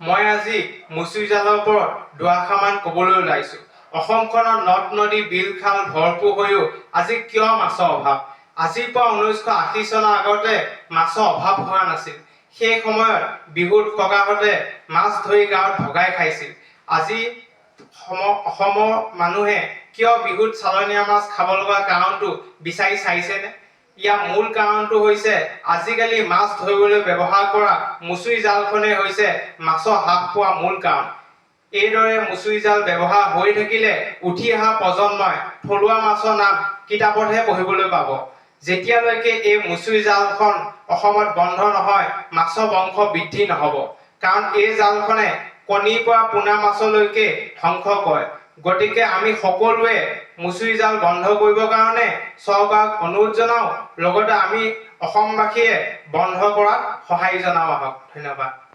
মই আজি মুচুৰি জালৰ ওপৰত দুআষাৰমান ক'বলৈ ওলাইছোঁ। অসমখনৰ নদ নদী বিল খাল ভৰপূৰ হৈও আজি কিয় মাছৰ অভাৱ? আজিৰ পৰা 1980 চনৰ আগতে মাছৰ অভাৱ হোৱা নাছিল। সেই সময়ত বিহুত ককাহঁতে মাছ ধৰি গাঁৱত ভগাই খাইছিল। আজি অসমৰ মানুহে কিয় বিহুত চালনীয়া মাছ খাব লগা কাৰণটো বিচাৰি চাইছেনে? ইয়াৰ মূল কাৰণটো হৈছে আজিকালি মাছ ধৰিবলৈ ব্যৱহাৰ কৰা মুচুৰি জালখনেই হৈছে মাছৰ হ্ৰাস পোৱা মূল কাৰণ। এইদৰে মুচুৰি জাল ব্যৱহাৰ হৈ থাকিলে উঠি অহা প্ৰজন্মই থলুৱা মাছৰ নাম কিতাপতহে পঢ়িবলৈ পাব। যেতিয়ালৈকে এই মুচুৰি জালখন অসমত বন্ধ নহয়, মাছৰ বংশ বৃদ্ধি নহ'ব। কাৰণ এই জালখনে কণীৰ পৰা পোনা মাছলৈকে ধ্বংস কৰে। গতিকে আমি সকলোৱে মুচুৰি জাল বন্ধ কৰিবৰ কাৰণে চৰকাৰক অনুৰোধ জনাওঁ, লগতে আমি অসমবাসীয়ে বন্ধ কৰাত সহায় জনাওঁ আহক। ধন্যবাদ।